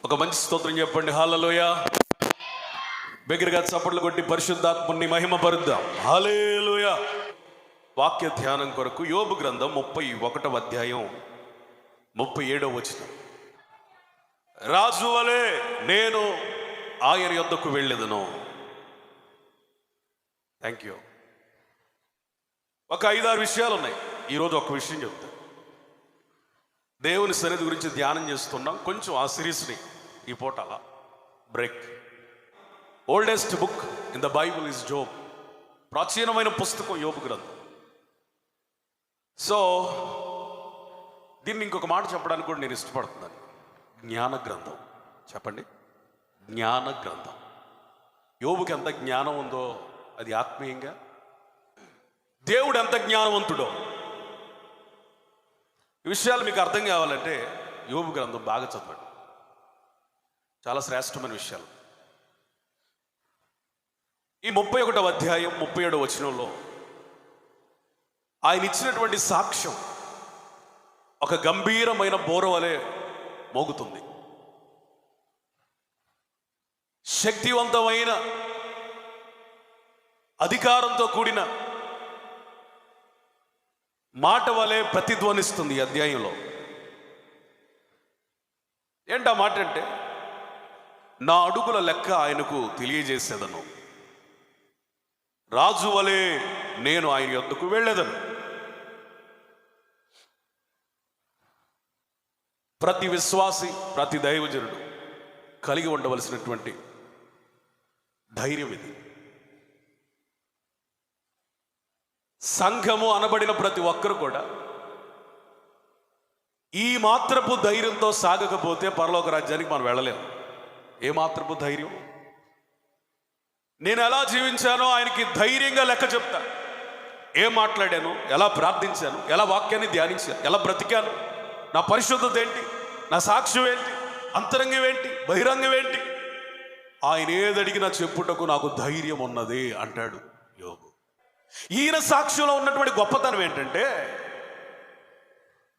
ఒక మంచి స్తోత్రం చెప్పండి. హల్లెలూయా. బిగ్గరగా చప్పట్లు కొట్టి పరిశుద్ధాత్ముని మహిమపరుద్దాం. హల్లెలూయా. వాక్య ధ్యానం కొరకు యోబు గ్రంథం 31వ అధ్యాయం 37వ వచనం. రాజు వలె నేను ఆయన యొద్దకు వెళ్ళెదను. Thank you. ఒక 5-6 విషయాలు ఉన్నాయి. ఈరోజు ఒక విషయం చెప్తా. దేవుని సన్నిధి గురించి ధ్యానం చేస్తున్నాం. కొంచెం ఆ సిరీస్ని ఈ పూట అలా break. Oldest book in the Bible is Job. ప్రాచీనమైన పుస్తకం యోబు గ్రంథం. సో దీన్ని ఇంకొక మాట చెప్పడానికి కూడా నేను ఇష్టపడుతున్నాను. జ్ఞాన గ్రంథం. చెప్పండి, జ్ఞాన గ్రంథం. యోబుకి ఎంత జ్ఞానం ఉందో అది ఆత్మీయంగా, దేవుడు ఎంత జ్ఞానవంతుడో ఈ విషయాలు మీకు అర్థం కావాలంటే యోబు గ్రంథం బాగా చదవండి. చాలా శ్రేష్టమైన విషయాలు. ఈ 31వ అధ్యాయం 37వ వచనంలో ఆయన ఇచ్చినటువంటి సాక్ష్యం ఒక గంభీరమైన బోర వలె మోగుతుంది. శక్తివంతమైన అధికారంతో కూడిన మాట వలె ప్రతిధ్వనిస్తుంది ఈ అధ్యాయంలో. ఏంటా మాట అంటే, నా అడుగుల లెక్క ఆయనకు తెలియజేసేదను, రాజు వలె నేను ఆయన యొద్దకు వెళ్ళేదను. ప్రతి విశ్వాసి, ప్రతి దైవజనుడు కలిగి ఉండవలసినటువంటి ధైర్యం ఇది. సంఘము అనబడిన ప్రతి ఒక్కరు కూడా ఈ మాత్రపు ధైర్యంతో సాగకపోతే పరలోక రాజ్యానికి మనం వెళ్ళలేము. ఏ మాత్రపు ధైర్యం? నేను ఎలా జీవించానో ఆయనకి ధైర్యంగా లెక్క చెప్తా. ఏం మాట్లాడాను, ఎలా ప్రార్థించాను, ఎలా వాక్యాన్ని ధ్యానించాను, ఎలా బ్రతికాను, నా పరిశుద్ధత ఏంటి, నా సాక్ష్యం ఏంటి, అంతరంగం ఏంటి, బహిరంగం ఏంటి, ఆయన ఏదడిగినా చెప్పుటకు నాకు ధైర్యం ఉన్నది అంటాడు యోబు. ఈయన సాక్ష్యంలో ఉన్నటువంటి గొప్పతనం ఏంటంటే,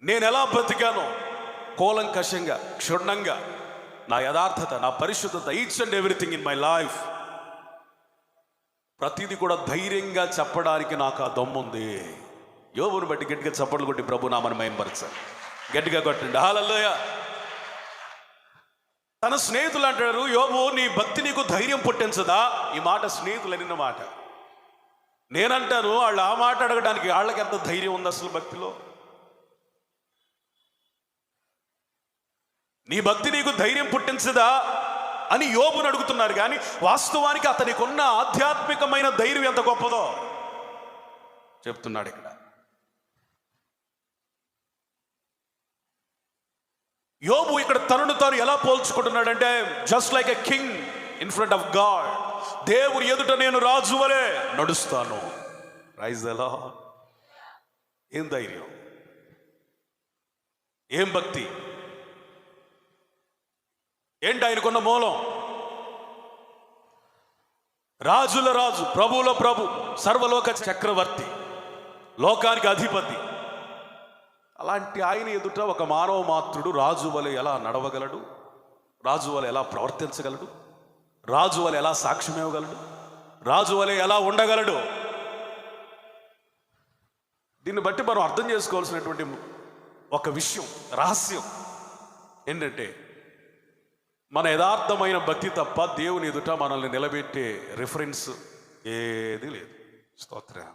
నేను ఎలా బ్రతికానో కూలంకషంగా, క్షుణ్ణంగా, నా యథార్థత, నా పరిశుద్ధత, each and everything in my life, ప్రతిదీ కూడా ధైర్యంగా చెప్పడానికి నాకు ఆ దమ్ముంది. యోబుని బట్టి గట్టిగా చప్పట్లు కొట్టి ప్రభు నామని మహిమపరచాలి. గట్టిగా కొట్టండి. హల్లెలూయా. తన స్నేహితులు అంటారు, యోబు నీ భక్తి నీకు ధైర్యం పుట్టించదా? ఈ మాట స్నేహితులు అనిన మాట. నేనంటాను, వాళ్ళు ఆ మాట అడగడానికి వాళ్ళకి ఎంత ధైర్యం ఉంది అసలు భక్తిలో? నీ భక్తి నీకు ధైర్యం పుట్టించదా అని యోబుని అడుగుతున్నారు. కానీ వాస్తవానికి అతనికి ఉన్న ఆధ్యాత్మికమైన ధైర్యం ఎంత గొప్పదో చెప్తున్నాడు ఇక్కడ. యోబు ఇక్కడ తనను తాను ఎలా పోల్చుకుంటున్నాడంటే, just like a king in front of God. దేవుని ఎదుట నేను రాజు వలె నడుస్తాను. Praise the Lord. ఏం ధైర్యం, ఏం భక్తి, ఏంటి ఆయనకున్న మూలం? రాజుల రాజు, ప్రభువుల ప్రభు, సర్వలోక చక్రవర్తి, లోకానికి అధిపతి. అలాంటి ఆయన ఎదుట ఒక మానవ మాత్రుడు రాజు వలె ఎలా నడవగలడు, రాజు వలె ఎలా ప్రవర్తించగలడు, రాజు వలె ఎలా సాక్ష్యం ఇవ్వగలడు, రాజు వలె ఎలా ఉండగలడు? దీన్ని బట్టి మనం అర్థం చేసుకోవాల్సినటువంటి ఒక విషయం, రహస్యం ఏంటంటే, మన యథార్థమైన భక్తి తప్ప దేవుని ఎదుట మనల్ని నిలబెట్టే రిఫరెన్స్ ఏది లేదు. స్తోత్రం.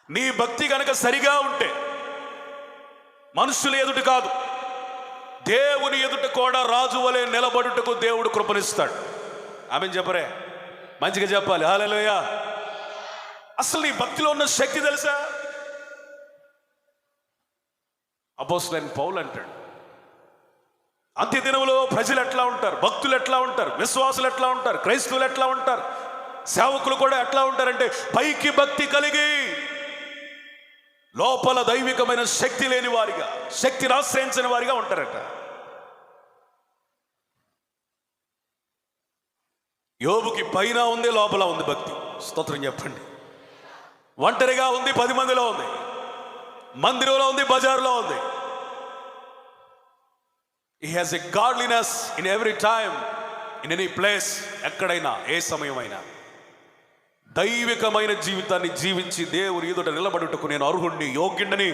నీ భక్తి కనుక సరిగా ఉంటే మనుషుల ఎదుట కాదు, దేవుని ఎదుట కూడా రాజు వలె నిలబడుటకు దేవుడు కృపనిస్తాడు. ఆమెను చెప్పరే, మంచిగా చెప్పాలి. హల్లెలూయా. అసలు నీ భక్తిలో ఉన్న శక్తి తెలుసా? అపోస్తలుడైన పౌలు అంటాడు, అంత్యదినములో ప్రజలు ఎట్లా ఉంటారు, భక్తులు ఎట్లా ఉంటారు, విశ్వాసులు ఎట్లా ఉంటారు, క్రైస్తవులు ఎట్లా ఉంటారు, సేవకులు కూడా ఎట్లా ఉంటారంటే, పైకి భక్తి కలిగి లోపల దైవికమైన శక్తి లేని వారిగా, శక్తిని ఆశ్రయించిన వారిగా ఉంటారట. యోబుకి పైన ఉంది, లోపల ఉంది భక్తి. స్తోత్రం చెప్పండి. ఒంటరిగా ఉంది, 10 మందిలో ఉంది, మందిరంలో ఉంది, బజారులో ఉంది. He has a godliness in every time, in any place. ఎక్కడైనా ఏ సమయమైనా దైవికమైన జీవితాన్ని జీవించి దేవుని ఎదుట నిలబడుటకు నేను అర్హుణ్ణి, యోగ్యుడిని,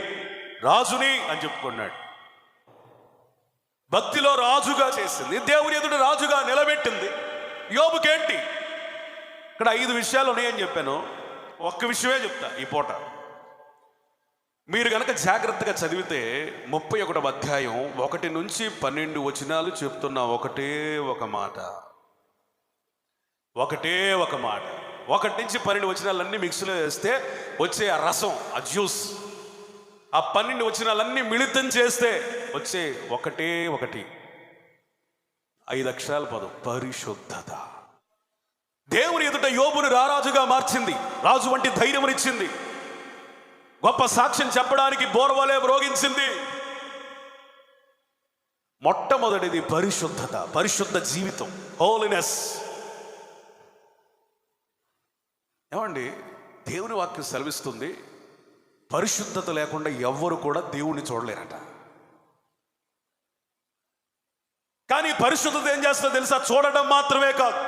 రాజుని అని చెప్పుకున్నాడు. భక్తిలో రాజుగా చేసింది, దేవుని ఎదుట రాజుగా నిలబెట్టింది. యోబుకేంటి? ఇక్కడ 5 విషయాలు ఉన్నాయని చెప్పాను. ఒక్క విషయమే చెప్తా ఈ పూట. మీరు కనుక జాగ్రత్తగా చదివితే 31వ అధ్యాయం 1 నుంచి 12 వచనాలు చెప్తున్న ఒకటే ఒక మాట, 1 నుంచి 12 వచనాలన్నీ మిక్స్లో వేస్తే వచ్చే ఆ రసం, ఆ జ్యూస్, ఆ 12 వచనాలన్నీ మిళితం చేస్తే వచ్చే ఒకటి 5 అక్షరాల పదం, పరిశుద్ధత. దేవుని ఎదుట యోబును రారాజుగా మార్చింది, రాజు వంటి ధైర్యమునిచ్చింది, గొప్ప సాక్ష్యం చెప్పడానికి బోర్వలే మ్రోగించింది. మొట్టమొదటిది పరిశుద్ధత, పరిశుద్ధ జీవితం, హోలీనెస్. ఏమండి, దేవుని వాక్యం సెలవిస్తుంది, పరిశుద్ధత లేకుండా ఎవ్వరు కూడా దేవుణ్ణి చూడలేరట. కానీ పరిశుద్ధత ఏం చేస్తుందో తెలుసా? చూడడం మాత్రమే కాదు,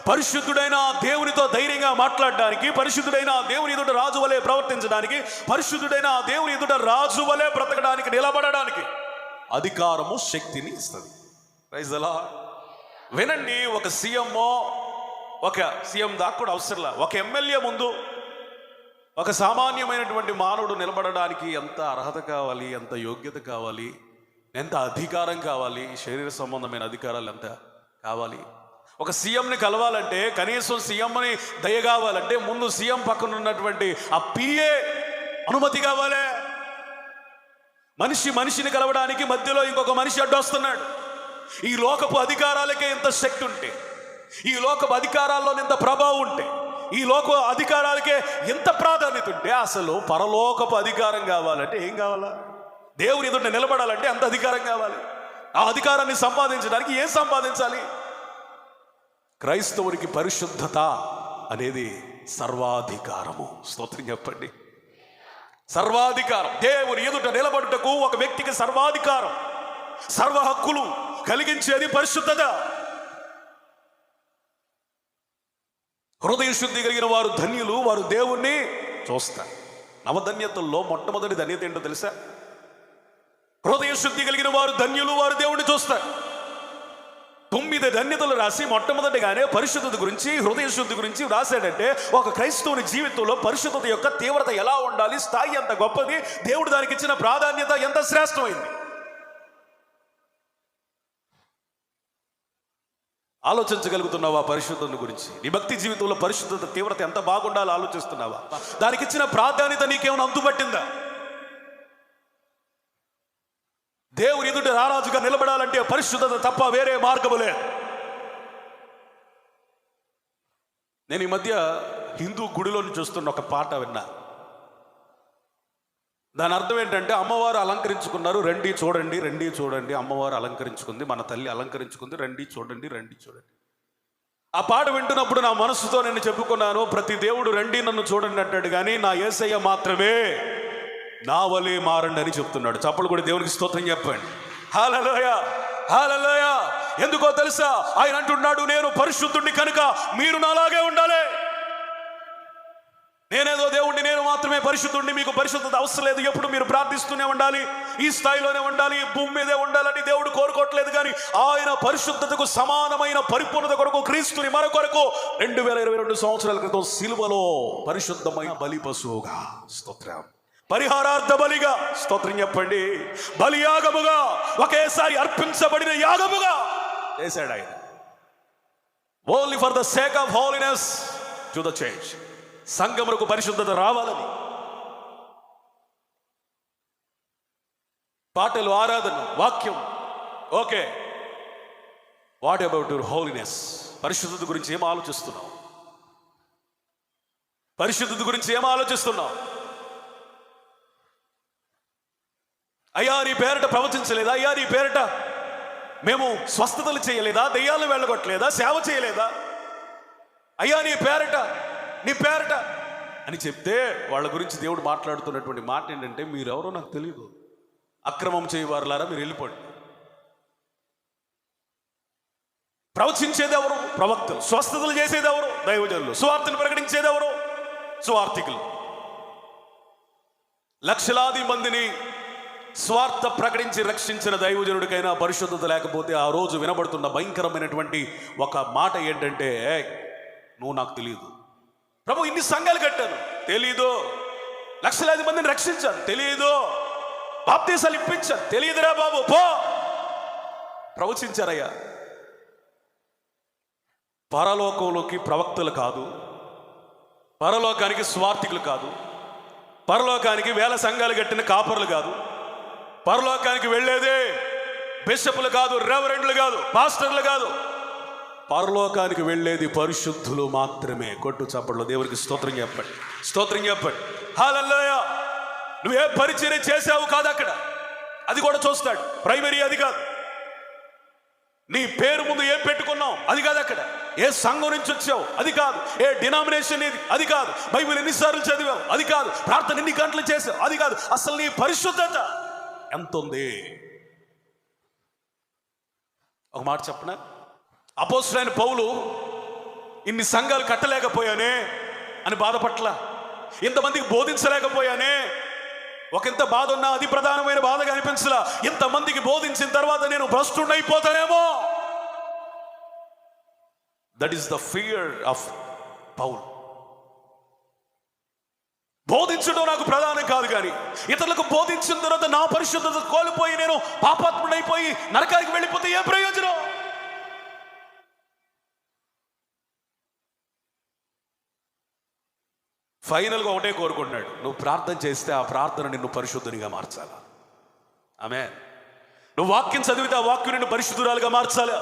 పరిశుద్ధుడైన దేవునితో ధైర్యంగా మాట్లాడడానికి, పరిశుద్ధుడైన దేవుని ఎదుట రాజు వలె ప్రవర్తించడానికి, పరిశుద్ధుడైన దేవుని ఎదుట రాజు వలె బ్రతకడానికి, నిలబడడానికి అధికారము, శక్తిని ఇస్తుంది. Praise the lord. వినండి, ఒక సీఎం దాకా కూడా అవసరంలా, ఒక ఎమ్మెల్యే ముందు ఒక సామాన్యమైనటువంటి మానవుడు నిలబడడానికి ఎంత అర్హత కావాలి, ఎంత యోగ్యత కావాలి, ఎంత అధికారం కావాలి, శరీర సంబంధమైన అధికారాలు ఎంత కావాలి. ఒక సీఎంని కలవాలంటే, కనీసం సీఎంని దయ కావాలంటే ముందు సీఎం పక్కన ఉన్నటువంటి ఆ పిఏ అనుమతి కావాలి. మనిషిని కలవడానికి మధ్యలో ఇంకొక మనిషి అడ్డొస్తున్నాడు. ఈ లోకపు అధికారాలకే ఇంత శక్తి ఉంటే, ఈ లోకపు అధికారాల్లో ఇంత ప్రభావం ఉంటే, ఈ లోక అధికారాలకే ఎంత ప్రాధాన్యత ఉంటే, అసలు పరలోకపు అధికారం కావాలంటే ఏం కావాలా? దేవుని ఎదుట నిలబడాలంటే అంత అధికారం కావాలి. ఆ అధికారాన్ని సంపాదించడానికి ఏం సంపాదించాలి? క్రైస్తవునికి పరిశుద్ధత అనేది సర్వాధికారము. స్తోత్రం చెప్పండి. సర్వాధికారం. దేవుని ఎదుట నిలబడుటకు ఒక వ్యక్తికి సర్వాధికారం, సర్వ హక్కులు కలిగించేది పరిశుద్ధత. హృదయ శుద్ధి కలిగిన వారు ధన్యులు, వారు దేవుణ్ణి చూస్తారు. నవధన్యతల్లో మొట్టమొదటి ధన్యత ఏంటో తెలుసా? హృదయ శుద్ధి కలిగిన వారు ధన్యులు, వారు దేవుణ్ణి చూస్తారు. 9 ధన్యతలు రాసి మొట్టమొదటిగానే పరిశుద్ధత గురించి, హృదయ శుద్ధి గురించి రాశాడంటే, ఒక క్రైస్తవుని జీవితంలో పరిశుద్ధత యొక్క తీవ్రత ఎలా ఉండాలి, స్థాయి ఎంత గొప్పది, దేవుడు దానికి ఇచ్చిన ప్రాధాన్యత ఎంత శ్రేష్టమైంది. ఆలోచించగలుగుతున్నావా పరిశుద్ధత గురించి? నీ భక్తి జీవితంలో పరిశుద్ధత తీవ్రత ఎంత బాగుండాలో ఆలోచిస్తున్నావా? దానికి ఇచ్చిన ప్రాధాన్యత నీకేమైనా అంతుపట్టిందా? దేవుని ఎదుట రారాజుగా నిలబడాలంటే పరిశుద్ధత తప్ప వేరే మార్గము లేదు. నేను ఈ మధ్య హిందూ గుడిలోని చూస్తున్న ఒక పాట విన్నా. దాని అర్థం ఏంటంటే, అమ్మవారు అలంకరించుకున్నారు, రండి చూడండి, రండి చూడండి, అమ్మవారు అలంకరించుకుంది, మన తల్లి అలంకరించుకుంది, రండి చూడండి, రండి చూడండి. ఆ పాట వింటున్నప్పుడు నా మనసుతో నేను చెప్పుకున్నాను, ప్రతి దేవుడు రండి నన్ను చూడండి అంటాడు, కానీ నా యేసయ్య మాత్రమే నా వలే మారండి అని చెప్తున్నాడు. చప్పలు కూడా దేవునికి స్తోత్రం చెప్పండి. హల్లెలూయా, హల్లెలూయా. ఎందుకో తెలుసా? ఆయన అంటున్నాడు, నేను పరిశుద్ధుడిని కనుక మీరు నాలాగే ఉండాలి. నేనేదో దేవుణ్ణి, నేను మాత్రమే పరిశుద్ధుడిని, మీకు పరిశుద్ధత అవసరం లేదు, ఎప్పుడు మీరు ప్రార్థిస్తూనే ఉండాలి, ఈ స్థాయిలోనే ఉండాలి, ఈ భూమి మీదే ఉండాలని దేవుడు కోరుకోవట్లేదు. కానీ ఆయన పరిశుద్ధతకు సమానమైన పరిపూర్ణత కొరకు, క్రీస్తుని మన కొరకు 2022 సంవత్సరాల క్రితం సిలువలో పరిశుద్ధమైన బలి పశువుగా, స్తోత్రం, పరిహారార్థ బలిగా, స్తోత్రం చెప్పండి, బలియాగముగా, ఒకేసారి అర్పించబడిన యాగముగా చేశాడు ఆయన. Only for the sake of holiness to the church. సంఘములకు పరిశుద్ధత రావాలని. పాటలు, ఆరాధన, వాక్యం okay. What about your holiness? పరిశుద్ధత గురించి ఏం ఆలోచిస్తున్నావు? పరిశుద్ధత గురించి ఏం ఆలోచిస్తున్నావు? అయ్యా నీ పేరట ప్రవచించలేదా? అయ్యా నీ పేరట మేము స్వస్థతలు చేయలేదా? దెయ్యాలను వెళ్ళగొట్టలేదా? సేవ చేయలేదా? అయ్యా నీ పేరట అని చెప్తే వాళ్ళ గురించి దేవుడు మాట్లాడుతున్నటువంటి మాట ఏంటంటే, మీరెవరో నాకు తెలియదు, అక్రమం చేయవారులారా మీరు వెళ్ళిపోండి. ప్రవచించేది ఎవరు? ప్రవక్తలు. స్వస్థతలు చేసేది ఎవరు? దైవజనులు. సువార్తను ప్రకటించేది ఎవరు? సువార్థికులు. లక్షలాది మందిని స్వార్థ ప్రకటించి రక్షించిన దైవజనుడికైనా పరిశుద్ధత లేకపోతే ఆ రోజు వినబడుతున్న భయంకరమైనటువంటి ఒక మాట ఏంటంటే, నువ్వు నాకు తెలియదు. ప్రభు ఇన్ని సంఘాలు కట్టాను, తెలీదు. లక్షలాది మందిని రక్షించాను, తెలియదు. బాప్తీసాలు ఇప్పించాను, తెలియదురా బాబు, పో. ప్రవచించారయ్యా. పరలోకంలోకి ప్రవక్తలు కాదు, పరలోకానికి స్వార్థికులు కాదు, పరలోకానికి వేల సంఘాలు కట్టిన కాపర్లు కాదు, పరలోకానికి వెళ్ళేదే బిషపులు కాదు, రెవరెండ్లు కాదు, పాస్టర్లు కాదు. పరలోకానికి వెళ్ళేది పరిశుద్ధులు మాత్రమే. కొట్టు చప్పట్లో దేవునికి స్తోత్రం చెప్పండి, స్తోత్రం చెప్పండి. హల్లెలూయా. నువ్వే పరిచర్య చేసావు కాదు అక్కడ, అది కూడా చూస్తాడు. ప్రైమరీ అది కాదు. నీ పేరు ముందు ఏం పెట్టుకున్నావు అది కాదు అక్కడ. ఏ సంఘం నుంచి వచ్చావు అది కాదు. ఏ డినామినేషన్ ఇది అది కాదు. బైబిల్ ఎన్నిసార్లు చదివావు అది కాదు. ప్రార్థన ఎన్ని గంటలు చేసావు అది కాదు. అసలు నీ పరిశుద్ధత ఎంత ఉంది? ఒక మాట చెప్పనా? అపోస్తలుడైన పౌలు ఇన్ని సంఘాలు కట్టలేకపోయానే అని బాధపట్ల, ఇంతమందికి బోధించలేకపోయానే ఒకంత బాధ ఉన్నా అది ప్రధానమైన బాధగా అనిపించలా. ఇంతమందికి బోధించిన తర్వాత నేను భ్రష్టుడైపోతానేమో. That is the fear of Paul. బోధించడం నాకు ప్రధానం కాదు, కానీ ఇతరులకు బోధించిన తర్వాత నా పరిశుద్ధత కోల్పోయి నేను పాపాత్ముడైపోయి నరకానికి వెళ్ళిపోతే ఏ ప్రయోజనం? ఫైనల్గా ఒకటే కోరుకుంటున్నాడు, నువ్వు ప్రార్థన చేస్తే ఆ ప్రార్థన నిన్ను పరిశుద్ధునిగా మార్చాలా. ఆమేన్. నువ్వు వాక్యం చదివితే ఆ వాక్యం నిన్ను పరిశుద్ధురాలుగా మార్చాలా.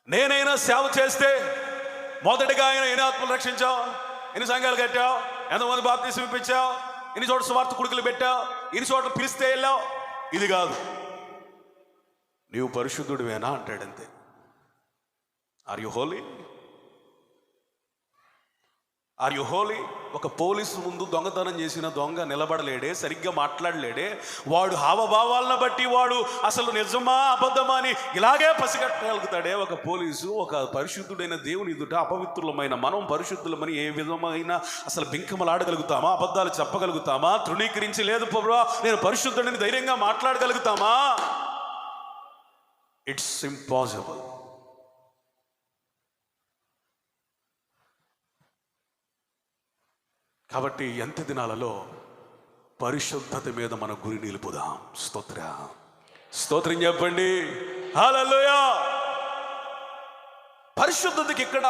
నేనైనా సేవ చేస్తే మొదటిగా ఆయన ఎన్ని ఆత్మలు రక్షించావు, ఎన్ని సంఘాలు కట్టావు, ఎంతమంది బాప్తీసం ఇప్పించావు, ఎన్ని చోట్ల స్వార్థ కుడుకులు పెట్టావు, ఎన్ని చోట్ల పిలిస్తే వెళ్ళావు, ఇది కాదు. నీవు పరిశుద్ధుడివేనా అంటాడంతే. Are you holy? Are you holy? ఒక పోలీసు ముందు దొంగతనం చేసిన దొంగ నిలబడలేడే, సరిగ్గా మాట్లాడలేడే, వాడు హావభావాలను బట్టి వాడు అసలు నిజమా అబద్ధమా అని ఇలాగే పసిగట్టగలుగుతాడే ఒక పోలీసు. ఒక పరిశుద్ధుడైన దేవుని ఎదుట అపవిత్రులమైన మనం పరిశుద్ధులమని ఏ విధమైన అసలు బింకమలాడగలుగుతామా? అబద్ధాలు చెప్పగలుగుతామా? తృణీకరించి లేదు ప్రభువా నేను పరిశుద్ధుడిని ధైర్యంగా మాట్లాడగలుగుతామా? It's impossible. కాబట్టి ఎంత దినాలలో పరిశుద్ధత మీద మన గురి నిలుపుదాం. స్తోత్రం చెప్పండి. హల్లెలూయా. పరిశుద్ధతకి ఇక్కడ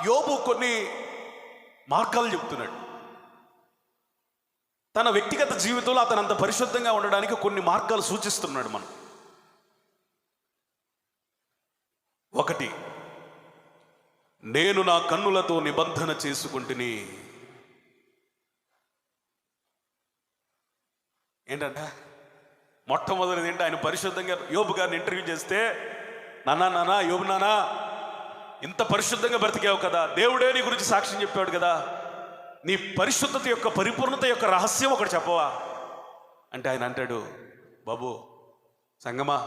యోబు కొన్ని మార్గాలు చెప్తున్నాడు. తన వ్యక్తిగత జీవితంలో అతను అంత పరిశుద్ధంగా ఉండడానికి కొన్ని మార్గాలు సూచిస్తున్నాడు. మనం ఒకటి, నేను నా కన్నులతో నిబంధన చేసుకుంటుని. ఏంటంట? మొట్టమొదటిది ఏంటి? ఆయన పరిశుద్ధంగా యోబు గారిని ఇంటర్వ్యూ చేస్తే, నానా యోబు నానా ఇంత పరిశుద్ధంగా బ్రతికావు కదా, దేవుడే నీ గురించి సాక్ష్యం చెప్పాడు కదా, నీ పరిశుద్ధత యొక్క పరిపూర్ణత యొక్క రహస్యం ఒకటి చెప్పవా అంటే ఆయన అంటాడు, బాబు సంగమా,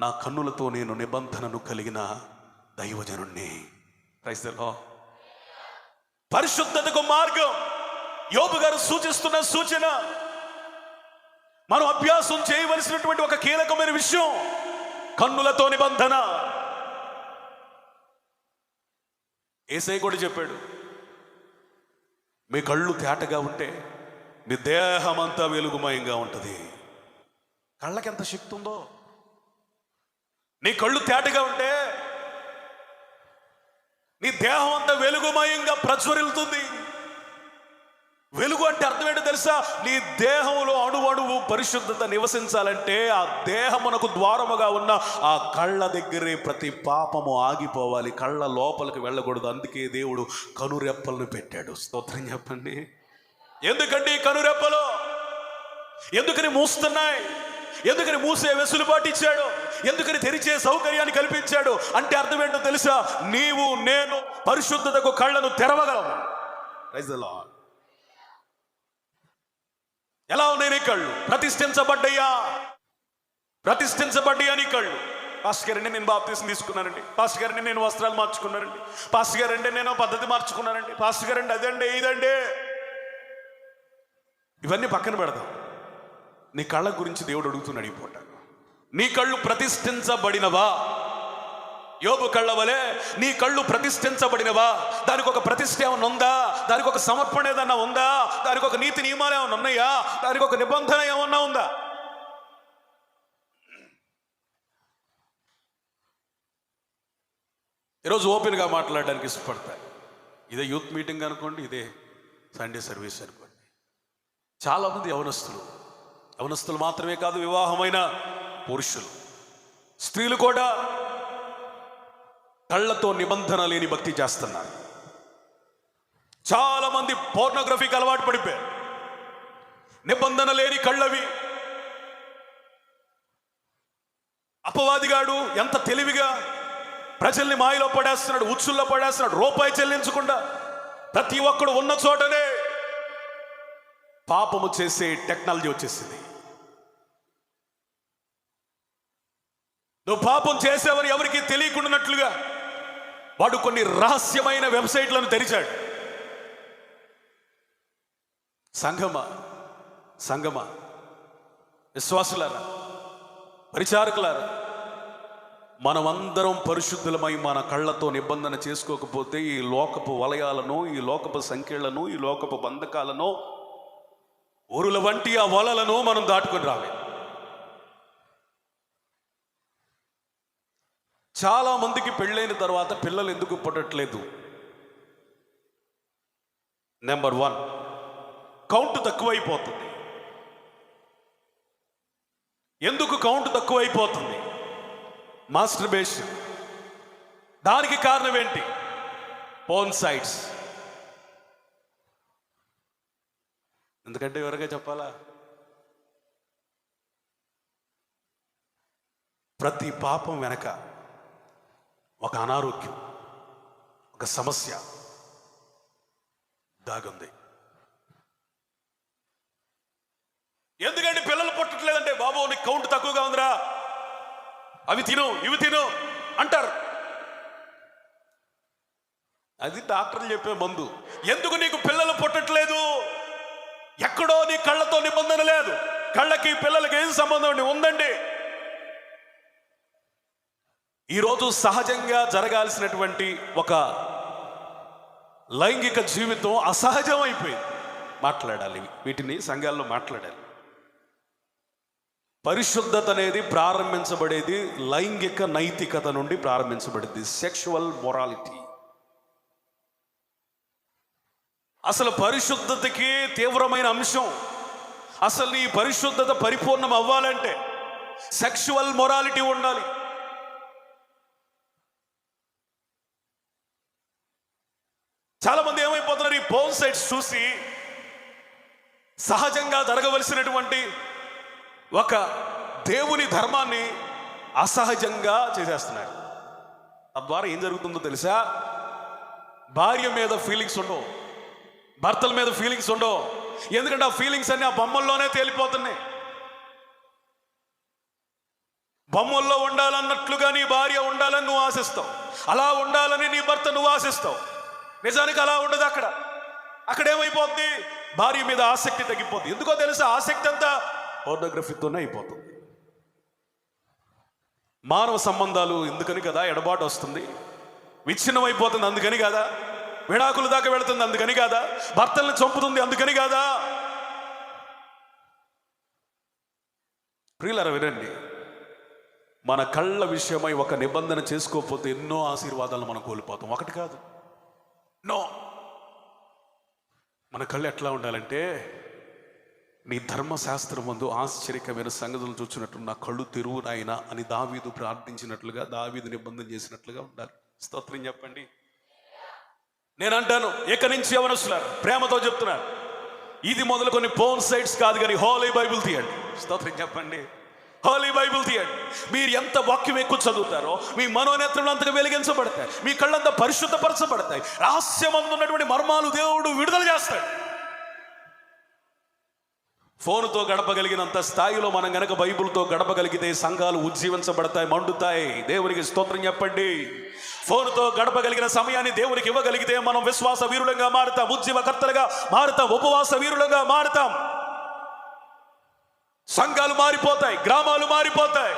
నా కన్నులతో నేను నిబంధనను కలిగిన దైవజనుణ్ణి. Praise the Lord. పరిశుద్ధతకు మార్గం యోబు గారు సూచిస్తున్న సూచన. మనం అభ్యాసం చేయవలసినటువంటి ఒక కీలకమైన విషయం కన్నులతో నిబంధన. యేసయ్య కూడా చెప్పాడు, మీ కళ్ళు తేటగా ఉంటే మీ దేహం అంతా వెలుగుమయంగా ఉంటుంది. కళ్ళకి ఎంత శక్తి ఉందో! నీ కళ్ళు తేటగా ఉంటే నీ దేహం అంతా వెలుగుమయంగా ప్రజ్వరిల్లుతుంది. వెలుగు అంటే అర్థం ఏంటో తెలుసా? నీ దేహంలో అణువణువు పరిశుద్ధత నివసించాలంటే ఆ దేహమునకు ద్వారముగా ఉన్న ఆ కళ్ళ దగ్గరే ప్రతి పాపము ఆగిపోవాలి, కళ్ళ లోపలికి వెళ్ళకూడదు. అందుకే దేవుడు కనురెప్పలను పెట్టాడు. స్తోత్రం చెప్పండి. ఎందుకండి ఈ కనురెప్పలు ఎందుకని మూస్తున్నాయి? ఎందుకని మూసే వెసులుబాటు ఇచ్చాడు? ఎందుకని తెరిచే సౌకర్యాన్ని కల్పించాడు అంటే అర్థం ఏంటో తెలుసా? నీవు నేను పరిశుద్ధతకు కళ్ళను తెరవగలము. Praise the lord. ఎలా ఉన్నాయి నీ కళ్ళు? ప్రతిష్ఠించబడ్డాయా నీ కళ్ళు? పాస్టర్ గారండి నేను బాప్తీసం తీసుకున్నానండి, పాస్టర్ గారండి నేను వస్త్రాలు మార్చుకున్నానండి, పాస్టర్ గారండి నేను పద్ధతి మార్చుకున్నానండి, పాస్టర్ గారండి అదండి ఇదండి. ఇవన్నీ పక్కన పెడదాం. నీ కళ్ళ గురించి దేవుడు అడుగుతున్నాడు ఈ పూట. నీ కళ్ళు ప్రతిష్ఠించబడినవా? యోబు కళ్ళ వలె నీ కళ్ళు ప్రతిష్ఠించబడినవా? దానికి ఒక ప్రతిష్ఠ ఏమన్నా ఉందా? దానికి ఒక సమర్పణ ఏదన్నా ఉందా? దానికి ఒక నీతి నియమాలు ఏమన్నా ఉన్నాయా? దానికి ఒక నిబంధన ఏమన్నా ఉందా? ఈరోజు ఓపెన్గా మాట్లాడడానికి ఇష్టపడతాయి. ఇదే యూత్ మీటింగ్ అనుకోండి, ఇదే సండే సర్వీస్ అనుకోండి. చాలామంది యవనస్తులు మాత్రమే కాదు, వివాహమైన పురుషులు, స్త్రీలు కూడా కళ్ళతో నిబంధన లేని భక్తి చేస్తున్నారు. చాలా మంది పోర్నోగ్రఫీకి అలవాటు పడిపోయారు. నిబంధన లేని కళ్ళవి. అపవాదిగాడు ఎంత తెలివిగా ప్రజల్ని మాయలో పడేస్తున్నాడు, ఉచ్చుల్లో పడేస్తున్నాడు. రూపాయి చెల్లించకుండా ప్రతి ఒక్కడు ఉన్న చోటనే పాపము చేసే టెక్నాలజీ వచ్చేసింది. నువ్వు పాపం చేసేవని ఎవరికి తెలియకుండానట్లుగా వాడు కొన్ని రహస్యమైన వెబ్సైట్లను తెరిచాడు. సంగమా విశ్వాసులారా, పరిచారకులారా, మనమందరం పరిశుద్ధులమై మన కళ్ళతో నిబంధన చేసుకోకపోతే ఈ లోకపు వలయాలను, ఈ లోకపు సంఖ్యలను, ఈ లోకపు బంధకాలను, ఊరుల వంటి ఆ వలలను మనం దాటుకొని రావాలి. చాలా మందికి పెళ్ళైన తర్వాత పిల్లలు ఎందుకు పుట్టట్లేదు? Number 1, count తక్కువైపోతుంది. ఎందుకు కౌంట్ తక్కువైపోతుంది? మాస్టర్బేషన్. దానికి కారణం ఏంటి? Porn sites. ఎందుకంటే ఎవరిగా చెప్పాలా? ప్రతి పాపం వెనక ఒక అనారోగ్యం, ఒక సమస్య దాగుంది. ఎందుకంటే పిల్లలు పుట్టట్లేదంటే, బాబు నీకు కౌంట్ తక్కువగా ఉందిరా, అవి తిను ఇవి తిను అంటారు. అది డాక్టర్లు చెప్పే మందు. ఎందుకు నీకు పిల్లలు పుట్టట్లేదు? ఎక్కడో నీ కళ్ళతో నిబంధన లేదు. కళ్ళకి పిల్లలకి ఏం సంబంధం ఉందండి? ఈరోజు సహజంగా జరగాల్సినటువంటి ఒక లైంగిక జీవితం అసహజం అయిపోయింది. మాట్లాడాలి, వీటిని సంఘాల్లో మాట్లాడాలి. పరిశుద్ధత అనేది ప్రారంభించబడేది లైంగిక నైతికత నుండి ప్రారంభించబడింది. Sexual morality. అసలు పరిశుద్ధతకి తీవ్రమైన అంశం. అసలు ఈ పరిశుద్ధత పరిపూర్ణం అవ్వాలంటే సెక్షువల్ మొరాలిటీ ఉండాలి. చాలా మంది ఏమైపోతున్నారు, ఈ పోర్న్ సైట్స్ చూసి సహజంగా జరగవలసినటువంటి ఒక దేవుని ధర్మాన్ని అసహజంగా చేసేస్తున్నారు. తద్వారా ఏం జరుగుతుందో తెలుసా? భార్య మీద ఫీలింగ్స్ ఉండవు, భర్తల మీద ఫీలింగ్స్ ఉండవు. ఎందుకంటే ఆ ఫీలింగ్స్ అన్ని ఆ బొమ్మల్లోనే తేలిపోతున్నాయి. బొమ్మల్లో ఉండాలన్నట్లుగా నీ భార్య ఉండాలని నువ్వు ఆశిస్తావు, అలా ఉండాలని నీ భర్త నువ్వు ఆశిస్తావు. నిజానికి అలా ఉండదు. అక్కడ ఏమైపోద్ది? భార్య మీద ఆసక్తి తగ్గిపోద్ది. ఎందుకో తెలుసా? ఆసక్తి అంతా పోర్నోగ్రఫీతోనే అయిపోతుంది. మానవ సంబంధాలు ఎందుకని కదా ఎడబాటు వస్తుంది, విచ్ఛిన్నం అయిపోతుంది అందుకని కాదా, విడాకుల దాకా వెళుతుంది అందుకని కాదా, భర్తల్ని చంపుతుంది అందుకని కాదా? ప్రియులారా వినండి, మన కళ్ళ విషయమై ఒక నిబంధన చేసుకోకపోతే ఎన్నో ఆశీర్వాదాలు మనం కోల్పోతాం. ఒకటి కాదు, నో. మన కళ్ళు ఎట్లా ఉండాలంటే, నీ ధర్మశాస్త్రం ముందు ఆశ్చర్యకరమైన సంగతులు చూచినట్టు నా కళ్ళు తెరువు నాయనా అని దావీదు ప్రార్థించినట్లుగా, దావీదు నిబంధన చేసినట్లుగా ఉండాలి. స్తోత్రం చెప్పండి. నేను అంటాను, ఇక నుంచి యవనస్తులారా ప్రేమతో చెప్తున్నాను, ఇది మొదలుకొని పోర్న్ సైట్స్ కాదు కానీ హోలీ బైబిల్ తీయండి. స్తోత్రం చెప్పండి. హోలీ బైబిల్ తీయండి. మీరు ఎంత వాక్యం ఎక్కువ చదువుతారో మీ మనోనేత్రంలో అంతగా వెలిగించబడతాయి, మీ కళ్ళంతా పరిశుద్ధపరచబడతాయి. రహస్యమందు ఉన్నటువంటి మర్మాలు దేవుడు విడుదల చేస్తాడు. ఫోనుతో గడపగలిగినంత స్థాయిలో మనం గనక బైబిల్తో గడపగలిగితే సంఘాలు ఉజ్జీవించబడతాయి, మండుతాయి. దేవునికి స్తోత్రం చెప్పండి. ఫోనుతో గడపగలిగిన సమయాన్ని దేవునికి ఇవ్వగలిగితే మనం విశ్వాస వీరులంగా మారుతాం, ఉజ్జీవకర్తలుగా మారుతాం, ఉపవాస వీరులుగా మారుతాం. సంఘాలు మారిపోతాయి, గ్రామాలు మారిపోతాయి.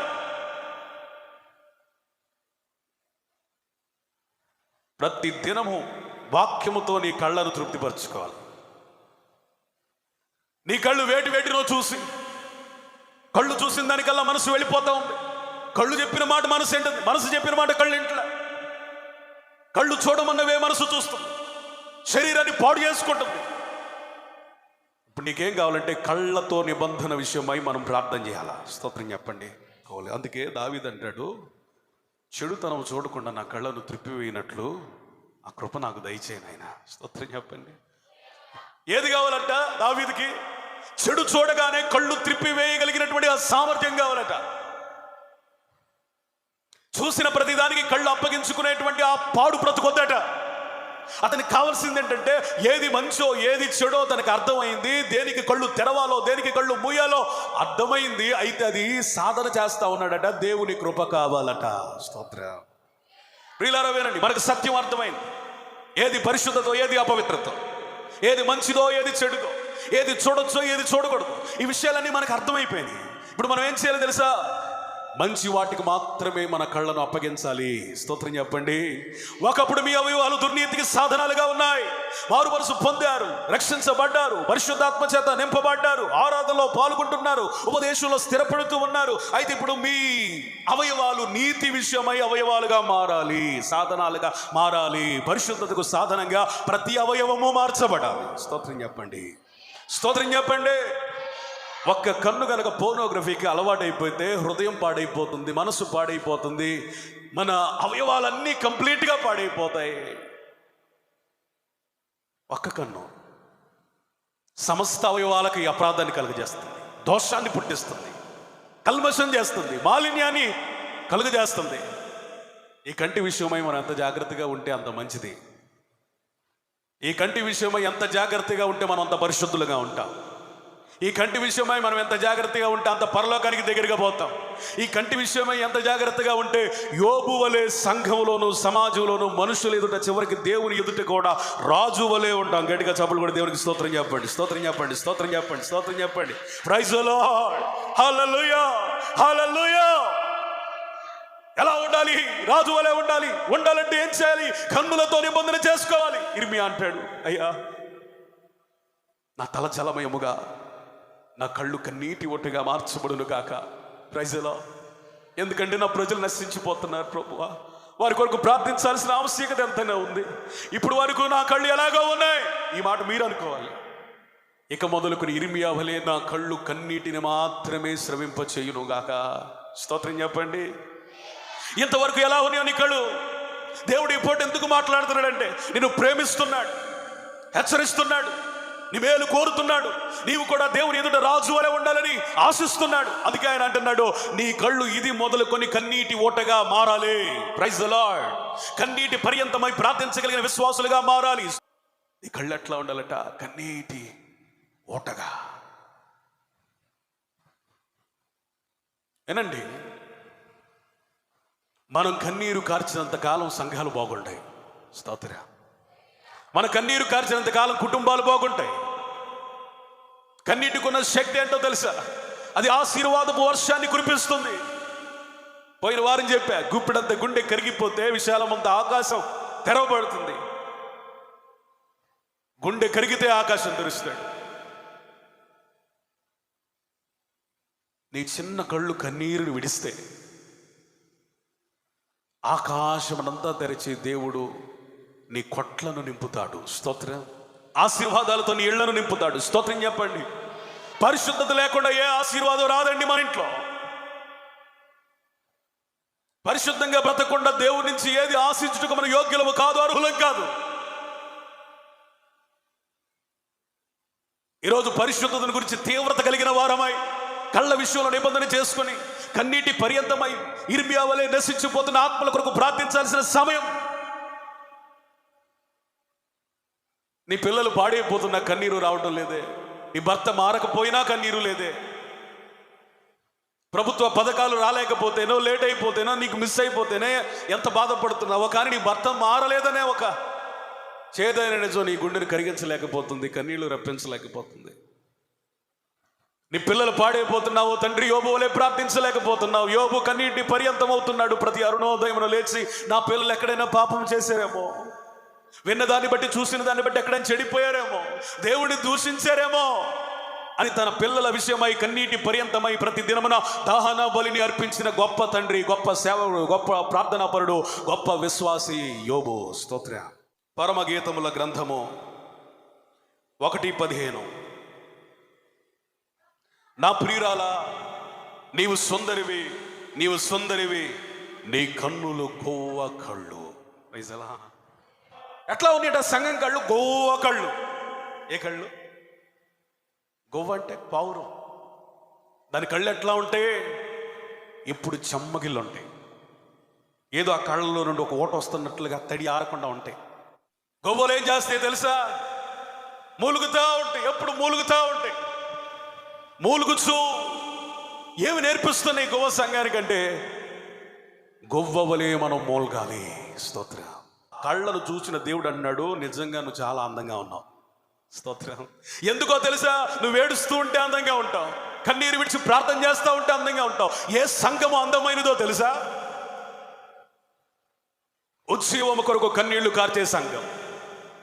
ప్రతి దినము వాక్యముతో నీ కళ్ళను తృప్తిపరచుకోవాలి. నీ కళ్ళు వేటినో చూసి, కళ్ళు చూసిన దానికల్లా మనసు వెళ్ళిపోతా ఉంది. కళ్ళు చెప్పిన మాట మనసు ఏంటది, మనసు చెప్పిన మాట కళ్ళు ఇంట్లో. కళ్ళు చూడమన్నవే మనసు చూస్తుంది, శరీరాన్ని పాడు చేసుకుంటుంది. ఇప్పుడు నీకేం కావాలంటే కళ్ళతో నిబంధన విషయమై మనం ప్రార్థన చేయాలా. స్తోత్రం చెప్పండి. అందుకే దావీదు అంటాడు, చెడుతనం చూడకుండా నా కళ్ళను త్రిప్పివేయినట్లు ఆ కృప నాకు దయచేయను ఆయన. స్తోత్రం చెప్పండి. ఏది కావాలంట దావీదుకి? చెడు చూడగానే కళ్ళు త్రిప్పివేయగలిగినటువంటి ఆ సామర్థ్యం కావాలట. చూసిన ప్రతిదానికి కళ్ళు అప్పగించుకునేటువంటి ఆ పాడు బ్రతుకొద్దట. అతనికి కావాల్సింది ఏంటంటే ఏది మంచో ఏది చెడో తనకు అర్థమైంది. దేనికి కళ్ళు తెరవాలో దేనికి కళ్ళు మూయాలో అర్థమైంది. అయితే అది సాధన చేస్తా ఉన్నాడట. దేవుని కృప కావాలట. స్తోత్రం. ప్రియులారా వినండి, మనకు సత్యం అర్థమైంది. ఏది పరిశుద్ధతో ఏది అపవిత్రతో, ఏది మంచిదో ఏది చెడుదో, ఏది చూడొచ్చో ఏది చూడకూడదు, ఈ విషయాలన్నీ మనకు అర్థమైపోయినాయి. ఇప్పుడు మనం ఏం చేయాలి తెలుసా? మంచి వాటికి మాత్రమే మన కళ్ళను అప్పగించాలి. స్తోత్రం చెప్పండి. ఒకప్పుడు మీ అవయవాలు దుర్నీతికి సాధనాలుగా ఉన్నాయి. వారు మనసు పొందారు, రక్షించబడ్డారు, పరిశుద్ధాత్మ చేత నింపబడ్డారు, ఆరాధనలో పాల్గొంటున్నారు, ఉపదేశంలో స్థిరపడుతూ ఉన్నారు. అయితే ఇప్పుడు మీ అవయవాలు నీతి విషయమై అవయవాలుగా మారాలి, సాధనాలుగా మారాలి. పరిశుద్ధతకు సాధనంగా ప్రతి అవయవము మార్చబడాలి. స్తోత్రం చెప్పండి. స్తోత్రం చెప్పండి. ఒక్క కన్ను కనుక పోర్నోగ్రఫీకి అలవాటైపోతే హృదయం పాడైపోతుంది, మనసు పాడైపోతుంది, మన అవయవాలన్నీ కంప్లీట్గా పాడైపోతాయి. ఒక్క కన్ను సమస్త అవయవాలకి అపరాధాన్ని కలుగజేస్తుంది, దోషాన్ని పుట్టిస్తుంది, కల్మషం చేస్తుంది, మాలిన్యాన్ని కలుగజేస్తుంది. ఈ కంటి విషయమై మనం ఎంత జాగ్రత్తగా ఉంటే అంత మంచిది. ఈ కంటి విషయమై ఎంత జాగ్రత్తగా ఉంటే మనం అంత పరిశుద్ధులుగా ఉంటాం. ఈ కంటి విషయమై మనం ఎంత జాగ్రత్తగా ఉంటే అంత పరలోకానికి దగ్గరగా పోతాం. ఈ కంటి విషయమై ఎంత జాగ్రత్తగా ఉంటే యోబు వలె సంఘంలోను సమాజంలోను మనుషుల ఎదుట చివరికి దేవుని ఎదుట కూడా రాజు వలె ఉంటాం. గట్టిగా చప్పట్లు కూడా దేవునికి స్తోత్రం చెప్పండి. స్తోత్రం చెప్పండి. స్తోత్రం చెప్పండి. స్తోత్రం చెప్పండి. Praise the Lord. Hallelujah. Hallelujah. ఎలా ఉండాలి? రాజు వలె ఉండాలి. ఉండాలంటే ఏం చేయాలి? కన్నులతో నిబంధన చేసుకోవాలి. ఇర్మియా అంటాడు, అయ్యా నా తల జలమయముగా నా కళ్ళు కన్నీటి ఒట్టుగా మార్చబడును కాక. Praise the lord. ఎందుకంటే నా ప్రజలు నశించిపోతున్నారు ప్రభువా, వారి కొరకు ప్రార్థించాల్సిన ఆవశ్యకత ఎంతైనా ఉంది. ఇప్పుడు వరకు నా కళ్ళు ఎలాగో ఉన్నాయి. ఈ మాట మీరు అనుకోవాలి. ఇక మొదలుకొని ఇర్మియా వలె నా కళ్ళు కన్నీటిని మాత్రమే స్రవింప చేయును గాక. స్తోత్రం చెప్పండి. ఇంతవరకు ఎలా ఉన్నాయో నీ కళ్ళు? దేవుడు ఈ పూట ఎందుకు మాట్లాడుతున్నాడంటే నిన్ను ప్రేమిస్తున్నాడు, హెచ్చరిస్తున్నాడు, నీ మేలు కోరుతున్నాడు. నీవు కూడా దేవుని ఎదుట రాజు వలె ఉండాలని ఆశిస్తున్నాడు. అందుకే ఆయన అంటున్నాడు, నీ కళ్ళు ఇది మొదలుకొని కన్నీటి ఓటగా మారాలి. Praise the lord. కన్నీటి పర్యంతమై ప్రార్థించగలిగిన విశ్వాసులుగా మారాలి. నీ కళ్ళు ఎట్లా ఉండాలట? కన్నీటి ఓటగా. ఏనండి, మనం కన్నీరు కార్చినంత కాలం సంఘాలు బాగుంటాయి. స్తోత్ర. మన కన్నీరు కార్చినంత కాలం కుటుంబాలు బాగుంటాయి. కన్నీటికున్న శక్తి ఏంటో తెలుసా? అది ఆశీర్వాదపు వర్షాన్ని కురిపిస్తుంది. పోయిన వారం చెప్పా, గుప్పిడంత గుండె కరిగిపోతే విశాలమంత ఆకాశం తెరవబడుతుంది. గుండె కరిగితే ఆకాశం తెరుస్తాడు. నీ చిన్న కళ్ళు కన్నీరుని విడిస్తే ఆకాశమనంతా తెరిచి దేవుడు నీ కొట్లను నింపుతాడు. స్తోత్రం. ఆశీర్వాదాలతో నీ ఇళ్లను నింపుతాడు. స్తోత్రం చెప్పండి. పరిశుద్ధత లేకుండా ఏ ఆశీర్వాదం రాదండి మన ఇంట్లో. పరిశుద్ధంగా బ్రతకుండా దేవుడి నుంచి ఏది ఆశించుటకు మన యోగ్యులము కాదు, అర్హులం కాదు. ఈరోజు పరిశుద్ధతను గురించి తీవ్రత కలిగిన వారమై కళ్ళ విషయంలో నిబంధన చేసుకుని కన్నీటి పర్యంతమై ఇర్మియా వలె నశించిపోతున్న ఆత్మల కొరకు ప్రార్థించాల్సిన సమయం. నీ పిల్లలు పాడైపోతున్న కన్నీరు రావడం లేదే. నీ భర్త మారకపోయినా కన్నీరు లేదే, ప్రభుత్వ పథకాలు రాలేకపోతేనో, లేట్ అయిపోతేనో, నీకు మిస్ అయిపోతేనే ఎంత బాధపడుతున్నావో, కానీ నీ భర్త మారలేదనే ఒక చేదైన నిజం నీ గుండెని కరిగించలేకపోతుంది, కన్నీళ్లు రప్పించలేకపోతుంది. నీ పిల్లలు పాడైపోతున్నావు, తండ్రి యోబు వలె ప్రార్థించలేకపోతున్నావు. యోబు కన్నీటి పర్యంతం అవుతున్నాడు. ప్రతి అరుణోదయమున లేచి నా పిల్లలు ఎక్కడైనా పాపం చేశారేమో, విన్న దాన్ని బట్టి చూసిన దాన్ని బట్టి ఎక్కడైనా చెడిపోయారేమో, దేవుడిని దూషించారేమో అని తన పిల్లల విషయమై కన్నీటి పర్యంతమై ప్రతి దినమున దహన బలిని అర్పించిన గొప్ప తండ్రి, గొప్ప సేవకుడు, గొప్ప ప్రార్థనాపరుడు, గొప్ప విశ్వాసి యోబు. స్తోత్ర. పరమగీతముల గ్రంథము 1:15. నా ప్రియురాలా, నీవు సుందరివి, నీవు సుందరివి, నీ కన్నులు గోవ కళ్ళు. ఎట్లా ఉన్నట సంఘం కళ్ళు? గోవ కళ్ళు. ఏ కళ్ళు? గోవ అంటే పావురం. దాని కళ్ళు ఎట్లా ఉంటాయి? ఇప్పుడు చెమ్మగిళ్ళు ఉంటాయి. ఏదో ఆ కళ్ళలో నుండి ఒక ఓట వస్తున్నట్లుగా తడి ఆరకుండా ఉంటాయి. గోవలు ఏం చేస్తాయి తెలుసా? మూలుగుతా ఉంటాయి, ఎప్పుడు మూలుగుతా ఉంటాయి. మూలుగుచు ఏమి నేర్పిస్తున్నాయి గోవ సంఘానికంటే, గొవ్వవలే మనం మూలగాలి. స్తోత్రం. కళ్ళను చూసిన దేవుడు అన్నాడు, నిజంగా నువ్వు చాలా అందంగా ఉన్నావు. స్తోత్రం. ఎందుకో తెలుసా? నువ్వు ఏడుస్తూ ఉంటే అందంగా ఉంటావు, కన్నీరు విడిచి ప్రార్థన చేస్తూ ఉంటే అందంగా ఉంటావు. ఏ సంఘము అందమైనదో తెలుసా? ఉత్సవము కొరకు కన్నీళ్లు కార్చే సంఘం.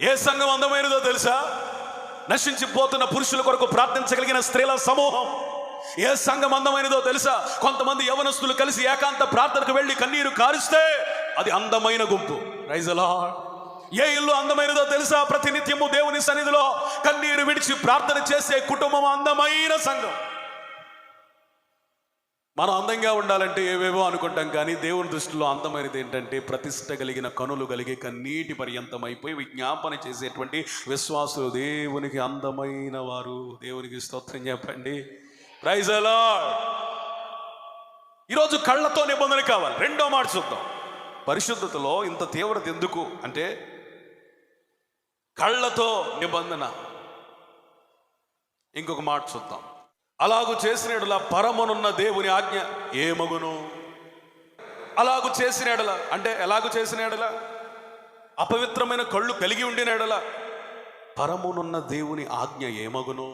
ఏ సంఘం అందమైనదో తెలుసా? నశించిపోతున్న పురుషుల కొరకు ప్రార్థించగలిగిన స్త్రీల సమూహం. ఏ సంఘం అందమైనదో తెలుసా? కొంతమంది యవనస్తులు కలిసి ఏకాంత ప్రార్థనకు వెళ్ళి కన్నీరు కారిస్తే అది అందమైన గుంపు. Praise the lord. ఏ ఇల్లు అందమైనదో తెలుసా? ప్రతినిత్యము దేవుని సన్నిధిలో కన్నీరు విడిచి ప్రార్థన చేసే కుటుంబం అందమైన సంఘం. మనం అందంగా ఉండాలంటే ఏవేవో అనుకుంటాం, కానీ దేవుని దృష్టిలో అందమైనది ఏంటంటే ప్రతిష్ట కలిగిన కనులు కలిగి కన్నీటి పర్యంతం అయిపోయి విజ్ఞాపన చేసేటువంటి విశ్వాసులు దేవునికి అందమైన వారు. దేవునికి స్తోత్రం చెప్పండి. Praise the lord. ఈరోజు కళ్ళతో నిబంధన కావాలి. రెండో మాట చూద్దాం. పరిశుద్ధతలో ఇంత తీవ్రత ఎందుకు అంటే కళ్ళతో నిబంధన. ఇంకొక మాట చూద్దాం. అలాగు చేసిన ఎడల పరమనున్న దేవుని ఆజ్ఞ ఏమగును? అలాగు చేసిన ఎడల అంటే ఎలాగు చేసిన ఎడల? అపవిత్రమైన కళ్ళు కలిగి ఉండిన ఎడల పరమునున్న దేవుని ఆజ్ఞ ఏమగును?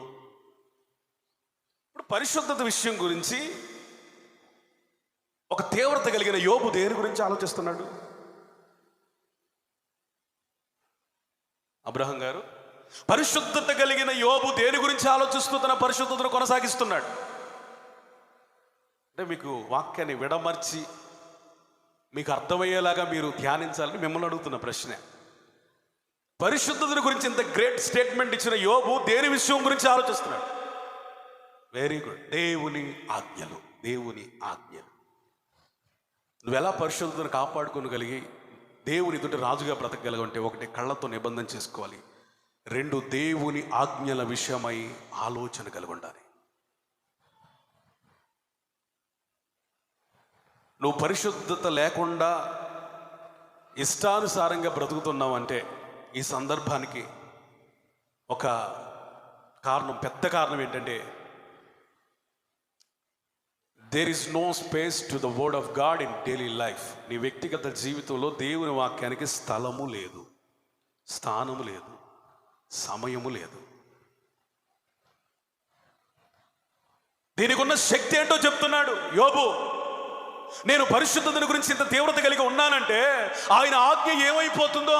ఇప్పుడు పరిశుద్ధత విషయం గురించి ఒక తీవ్రత కలిగిన యోబు దేని గురించి ఆలోచిస్తున్నాడు? అబ్రహం గారు, పరిశుద్ధత కలిగిన యోబు దేని గురించి ఆలోచిస్తూ తన పరిశుద్ధతను కొనసాగిస్తున్నాడు? అంటే మీకు వాక్యాన్ని విడమర్చి మీకు అర్థమయ్యేలాగా మీరు ధ్యానించాలని మిమ్మల్ని అడుగుతున్న ప్రశ్నే. పరిశుద్ధతను గురించి ఇంత గ్రేట్ స్టేట్మెంట్ ఇచ్చిన యోబు దేని విషయం గురించి ఆలోచిస్తున్నాడు? Very good. దేవుని ఆజ్ఞలు. దేవుని ఆజ్ఞలు. నువ్వు ఎలా పరిశుద్ధతను కాపాడుకోగలిగి దేవుని ఎదుట రాజుగా బ్రతకగలగంటే, ఒకటి కళ్ళతో నిబంధన చేసుకోవాలి, రెండు దేవుని ఆజ్ఞల విషయమై ఆలోచన కలిగి ఉండాలి. నువ్వు పరిశుద్ధత లేకుండా ఇష్టానుసారంగా బ్రతుకుతున్నావు అంటే ఈ సందర్భానికి ఒక కారణం, పెద్ద కారణం ఏంటంటే there is no space to the word of God in daily life. నీ వ్యక్తిగత జీవితంలో దేవుని వాక్యానికి స్థలము లేదు, స్థానము లేదు, సమయము లేదు. దీనికి ఉన్న శక్తి ఏంటో చెప్తున్నాడు యోబు. నేను పరిశుద్ధతను గురించి ఇంత తీవ్రత కలిగి ఉన్నానంటే ఆయన ఆజ్ఞ ఏమైపోతుందో,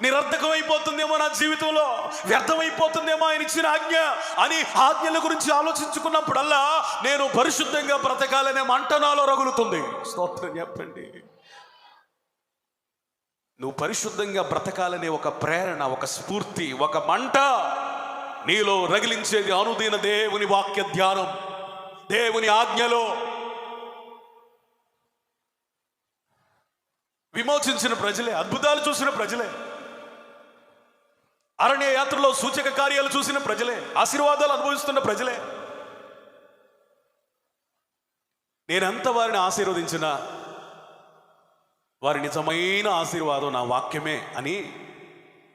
నిరర్థకమైపోతుందేమో, నా జీవితంలో వ్యర్థమైపోతుందేమో ఆయన ఇచ్చిన ఆజ్ఞ అని ఆజ్ఞల గురించి ఆలోచించుకున్నప్పుడల్లా నేను పరిశుద్ధంగా బ్రతకాలనే మంట నాలో రగులుతుంది. స్తోత్రం చెప్పండి. నువ్వు పరిశుద్ధంగా బ్రతకాలనే ఒక ప్రేరణ, ఒక స్ఫూర్తి, ఒక మంట నీలో రగిలించేది అనుదిన దేవుని వాక్య ధ్యానం, దేవుని ఆజ్ఞలో. విమోచించిన ప్రజలే, అద్భుతాలు చూసిన ప్రజలే, అరణ్య యాత్రలో సూచక కార్యాలు చూసిన ప్రజలే, ఆశీర్వాదాలు అనుభవిస్తున్న ప్రజలే. నేనెంత వారిని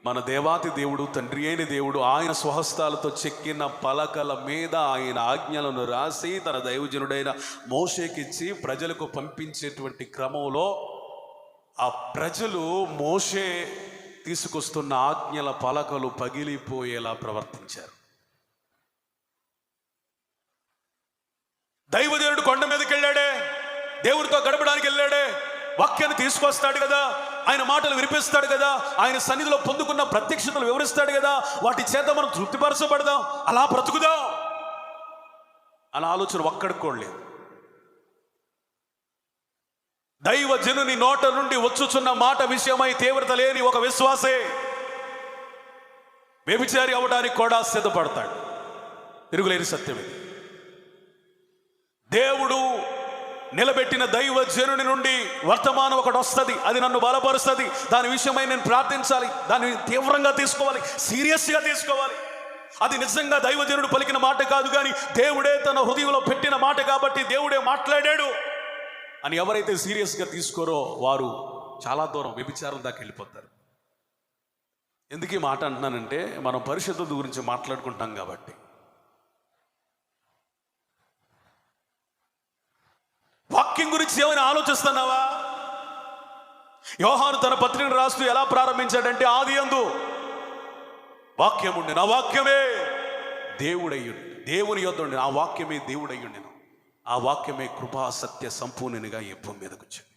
మన దేవాతి దేవుడు, తండ్రి అయిన దేవుడు ఆయన స్వహస్తాలతో చెక్కిన పలకల మీద ఆయన ఆజ్ఞలను రాసి తన దైవజనుడైన మోషేకిచ్చి ప్రజలకు పంపించేటువంటి క్రమంలో ఆ ప్రజలు మోషే తీసుకొస్తున్న ఆజ్ఞల పలకలు పగిలిపోయేలా ప్రవర్తించారు. దైవజనుడు కొండ మీదకి వెళ్ళాడే, దేవుడితో గడపడానికి వెళ్ళాడే, వాక్యాన్ని తీసుకొస్తాడు కదా, ఆయన మాటలు వినిపిస్తాడు కదా, ఆయన సన్నిధిలో పొందుకున్న ప్రత్యక్షతలు వివరిస్తాడు కదా, వాటి చేత మనం తృప్తిపరచబడదాం, అలా బ్రతుకుదాం అలా ఆలోచన ఒక్కడికోలేదు. దైవజనుని నోట నుండి వచ్చుచున్న మాట విషయమై తీవ్రత లేని ఒక విశ్వాసే వ్యభిచారి అవడానికి కూడా సిద్ధపడతాడు. తిరుగులేని సత్యం ఇది. దేవుడు నిలబెట్టిన దైవజనుని నుండి వర్తమానం ఒకటి వస్తుంది, అది నన్ను బలపరుస్తుంది, దాని విషయమై నేను ప్రార్థించాలి, దాన్ని తీవ్రంగా తీసుకోవాలి, సీరియస్గా తీసుకోవాలి. అది నిజంగా దైవజనుడు పలికిన మాట కాదు, కానీ దేవుడే తన హృదయంలో పెట్టిన మాట కాబట్టి దేవుడే మాట్లాడాడు అని ఎవరైతే సీరియస్గా తీసుకోరో వారు చాలా దూరం వ్యభిచారం దాకా వెళ్ళిపోతారు. ఎందుకు ఈ మాట అంటున్నానంటే మనం పరిశుద్ధత గురించి మాట్లాడుకుంటాం కాబట్టి. వాక్యం గురించి ఏమైనా ఆలోచిస్తున్నావా? యోహాను తన పత్రికను రాస్తూ ఎలా ప్రారంభించాడంటే, ఆదియందు వాక్యం ఉండి, నా వాక్యమే దేవుడయ్యుండి, దేవుని యొద్ద ఉండి, ఆ వాక్యమే దేవుడయ్యుండి, ఆ వాక్యమే కృపా సత్య సంపూర్ణునిగా ఈ భూమి మీదకి వచ్చింది.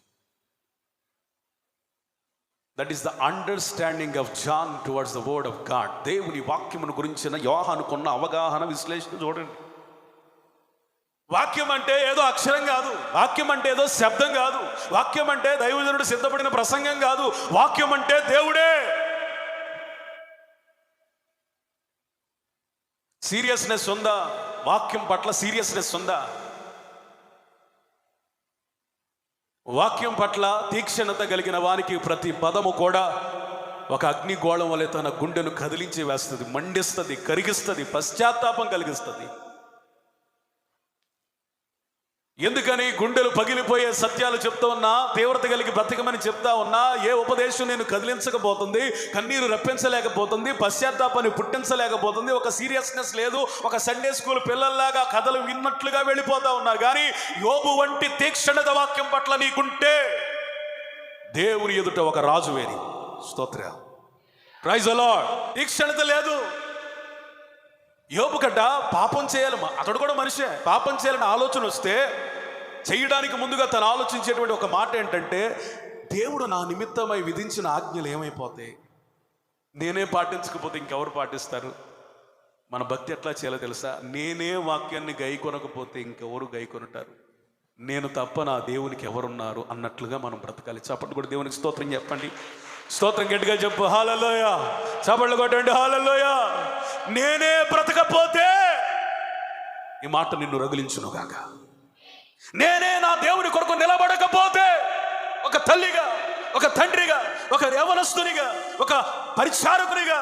That is the understanding of John towards the word of God. దేవుని వాక్యమును గురించిన యోహానుకున్న అవగాహన, విశ్లేషణ చూడండి. వాక్యం అంటే ఏదో అక్షరం కాదు, వాక్యం అంటే ఏదో శబ్దం కాదు, వాక్యం అంటే దైవజనుడు సిద్ధపడిన ప్రసంగం కాదు, వాక్యం అంటే దేవుడే. సీరియస్నెస్ ఉందా? వాక్యం పట్ల సీరియస్నెస్ ఉందా? వాక్యం పట్ల తీక్షణత కలిగిన వానికి ప్రతి పదము కూడా ఒక అగ్నిగోళం వలె తన గుండెను కదిలించి వేస్తుంది, మండిస్తుంది, కరిగిస్తుంది, పశ్చాత్తాపం కలిగిస్తుంది. ఎందుకని? గుండెలు పగిలిపోయే సత్యాలు చెప్తా ఉన్నా, తీవ్రత కలిగి బ్రతకమని చెప్తా ఉన్నా, ఏ ఉపదేశం నేను కదిలించకపోతుంది, కన్నీరు రప్పించలేకపోతుంది, పశ్చాత్తాపాన్ని పుట్టించలేకపోతుంది, ఒక సీరియస్నెస్ లేదు, ఒక సండే స్కూల్ పిల్లల్లాగా కథలు విన్నట్లుగా వెళ్ళిపోతా ఉన్నారు. కానీ యోబు వంటి తీక్షణత వాక్యం పట్ల నీకుంటే దేవుని ఎదుట ఒక రాజు వేరి. స్తోత్ర, ప్రైజ్ ది లార్డ్. తీక్షణత లేదు. యోబు గడ్డ పాపం చేయాలి, అతడు కూడా మనిషే, పాపం చేయాలని ఆలోచన వస్తే చేయడానికి ముందుగా తను ఆలోచించేటువంటి ఒక మాట ఏంటంటే, దేవుడు నా నిమిత్తమై విధించిన ఆజ్ఞలు ఏమైపోతాయి, నేనే పాటించకపోతే ఇంకెవరు పాటిస్తారు? మన భక్తి ఎట్లా చేయాలో తెలుసా? నేనే వాక్యాన్ని గైకొనకపోతే ఇంకెవరు గైకొనుంటారు? నేను తప్ప నా దేవునికి ఎవరున్నారు అన్నట్లుగా మనం బ్రతకాలి. చప్పట్లు కూడా దేవునికి స్తోత్రం చెప్పండి. స్తోత్రం గట్టిగా చెప్పు. హల్లెలూయా. చప్పట్లు కొట్టండి. హల్లెలూయా. నేనే బ్రతకపోతే ఈ మాట నిన్ను రగిలించునుగాక. నేనే నా దేవుని కొరకు నిలబడకపోతే, ఒక తల్లిగా, ఒక తండ్రిగా, ఒక యవనస్తునిగా, ఒక పరిచారకునిగా,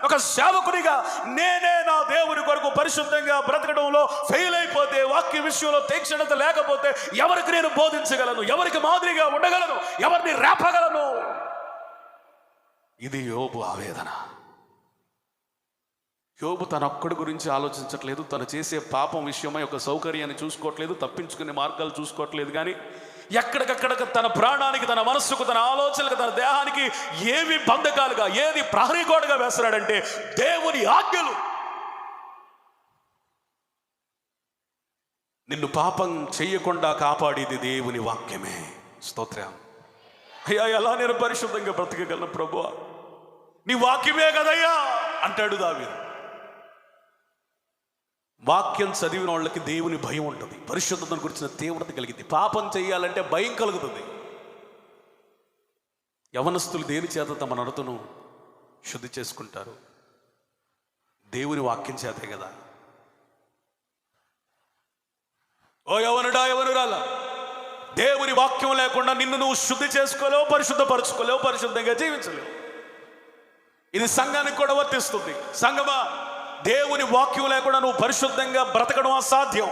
ఒక సేవకునిగా నేనే నా దేవుని కొరకు పరిశుద్ధంగా బ్రతకడంలో ఫెయిల్ అయిపోతే, వాక్య విషయంలో తీక్షణత లేకపోతే ఎవరికి నేను బోధించగలను? ఎవరికి మాదిరిగా ఉండగలను? ఎవరిని రేపగలను? ఇది యోబు ఆవేదన. యోబు తన ఒక్కడి గురించి ఆలోచించట్లేదు, తను చేసే పాపం విషయమై ఒక సౌకర్యాన్ని చూసుకోవట్లేదు, తప్పించుకునే మార్గాలు చూసుకోవట్లేదు. కానీ ఎక్కడికక్కడ తన ప్రాణానికి, తన మనస్సుకు, తన ఆలోచనలకు, తన దేహానికి ఏవి బంధకాలుగా, ఏది ప్రహరీగోడగా వేస్తున్నాడంటే దేవుని ఆజ్ఞలు. నిన్ను పాపం చెయ్యకుండా కాపాడేది దేవుని వాక్యమే. స్తోత్రం. అయ్యా, ఎలా నేను పరిశుద్ధంగా బ్రతకగలను ప్రభువా? నీ వాక్యమే కదయ్యా అంటాడు దావీదు. వాక్యం చదివిన వాళ్ళకి దేవుని భయం ఉంటుంది, పరిశుద్ధతను గురించిన తీవ్రత కలిగింది. పాపం చేయాలంటే భయం కలుగుతుంది. యవనస్తులు దేని చేత తమ నడతను శుద్ధి చేసుకుంటారు? దేవుని వాక్యం చేతే కదా. ఓ యవనుడా, యవనురాలా, దేవుని వాక్యం లేకుండా నిన్ను నువ్వు శుద్ధి చేసుకోలేవు, పరిశుద్ధపరచుకోలేవు, పరిశుద్ధంగా జీవించలేవు. ఇది సంఘానికి కూడా వర్తిస్తుంది. సంఘమా, దేవుని వాక్యం లేకుండా నువ్వు పరిశుద్ధంగా బ్రతకడం అసాధ్యం.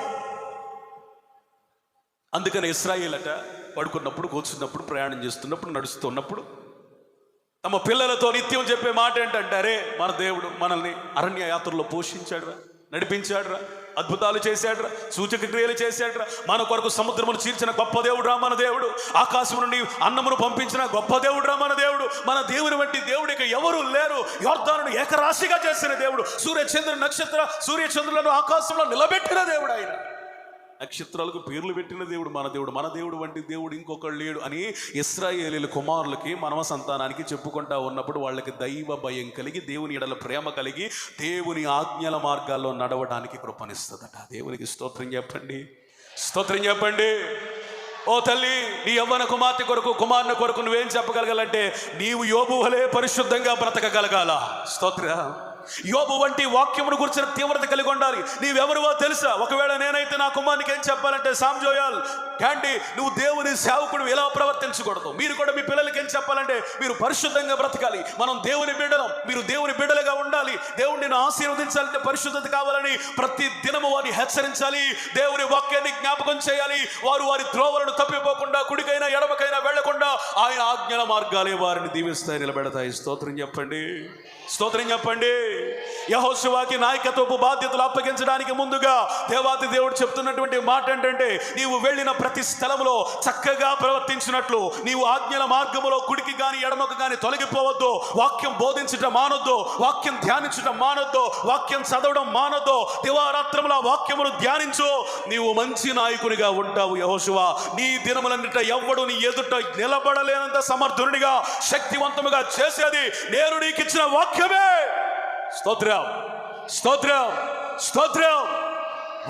అందుకని ఇశ్రాయేలట పడుకున్నప్పుడు, కూర్చున్నప్పుడు, ప్రయాణం చేస్తున్నప్పుడు, నడుస్తున్నప్పుడు తమ పిల్లలతో నిత్యం చెప్పే మాట ఏంటంటే, అరే మన దేవుడు మనల్ని అరణ్య యాత్రలో పోషించాడురా, నడిపించాడురా, అద్భుతాలు చేశాడురా, సూచక క్రియలు చేశాడురా, మన కొరకు సముద్రమును చీల్చిన గొప్ప దేవుడు రా మన దేవుడు, ఆకాశం నుండి అన్నమును పంపించిన గొప్ప దేవుడు రా మన దేవుడు. మన దేవుని వంటి దేవుడికి ఎవరు లేరు. యోర్దానును ఏకరాశిగా చేసిన దేవుడు, సూర్యచంద్రులను ఆకాశంలో నిలబెట్టిన దేవుడు ఆయన. నక్షత్రాలకు పేర్లు పెట్టిన దేవుడు మన దేవుడు. మన దేవుడు వంటి దేవుడు ఇంకొకడు లేడు అని ఇశ్రాయేలీయుల కుమారులకి, మనవ సంతానానికి చెప్పుకుంటా ఉన్నప్పుడు వాళ్ళకి దైవ భయం కలిగి, దేవుని ఎడల ప్రేమ కలిగి, దేవుని ఆజ్ఞల మార్గాల్లో నడవడానికి కృపనిస్తుందట. దేవునికి స్తోత్రం చెప్పండి, స్తోత్రం చెప్పండి. ఓ తల్లి, నీ యవ్వన కుమార్తె కొరకు, కుమారుని కొరకు నువ్వేం చెప్పగలగాలంటే, నీవు యోబు వలె పరిశుద్ధంగా బ్రతకగలగాల. స్తోత్ర. యోబు వంటి వాక్యమును గురించిన తీవ్రత కలిగి ఉండాలి. నీవెవరువో తెలుసా? ఒకవేళ నేనైతే నా కుమారునికి ఏం చెప్పాలంటే, సామ్జోయాల్ క్యాండీ, నువ్వు దేవుని సేవకుడు ఎలా ప్రవర్తించకూడదు. మీరు కూడా మీ పిల్లలకి ఏం చెప్పాలంటే, మీరు పరిశుద్ధంగా బ్రతకాలి. మనం దేవుని బిడ్డలం, మీరు దేవుని బిడ్డలుగా ఉండాలి. దేవుడిని ఆశీర్వదించాలంటే పరిశుద్ధత కావాలని ప్రతి దినము వారిని హెచ్చరించాలి. దేవుని వాక్యాన్ని జ్ఞాపకం చేయాలి. వారు వారి త్రోవలను తప్పిపోకుండా, కుడికైనా ఎడమకైనా వెళ్లకుండా ఆయన ఆజ్ఞల మార్గాలే వారిని దీవిస్తాయి, నిలబెడతాయి. స్తోత్రం చెప్పండి, స్తోత్రం చెప్పండి. యెహోషువకి నాయకత్వపు బాధ్యతలు అప్పగించడానికి ముందుగా దేవాది దేవుడు చెప్తున్నటువంటి మాట ఏంటంటే, నీవు వెళ్ళిన ప్రతి స్థలంలో చక్కగా ప్రవర్తించినట్లు, నీవు ఆజ్ఞల మార్గములో కుడికి గాని ఎడమకు గాని తొలగిపోవద్దు. వాక్యం బోధించటం మానొద్దు, వాక్యం ధ్యానించడం మానొద్దు, వాక్యం చదవడం మానొద్దు. దివారాత్రముల వాక్యమును ధ్యానించు, నీవు మంచి నాయకునిగా ఉంటావు. యెహోషువ, నీ దినములన్నిట ఎవ్వడు నీ ఎదుట నిలబడలేనంత సమర్థునిగా, శక్తివంతముగా చేసేది నేను నీకు ఇచ్చిన వాక్యమే. స్తోత్రం, స్తోత్రం, స్తోత్రం.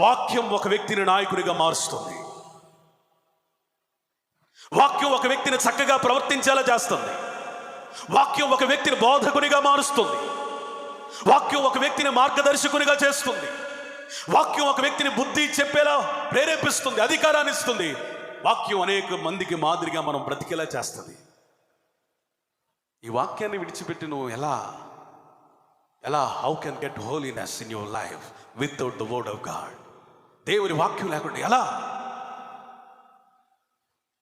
వాక్యం ఒక వ్యక్తిని నాయకుడిగా మారుస్తుంది. వాక్యం ఒక వ్యక్తిని చక్కగా ప్రవర్తించేలా చేస్తుంది. వాక్యం ఒక వ్యక్తిని బోధకునిగా మారుస్తుంది. వాక్యం ఒక వ్యక్తిని మార్గదర్శకునిగా చేస్తుంది. వాక్యం ఒక వ్యక్తిని బుద్ధి చెప్పేలా ప్రేరేపిస్తుంది, అధికారాన్ని ఇస్తుంది. వాక్యం అనేక మందికి మాదిరిగా మనం బ్రతికేలా చేస్తుంది. ఈ వాక్యాన్ని విడిచిపెట్టి నువ్వు ఎలా how can get holiness in your life without the word of God? దేవుని వాక్యం లేకుండా ఎలా?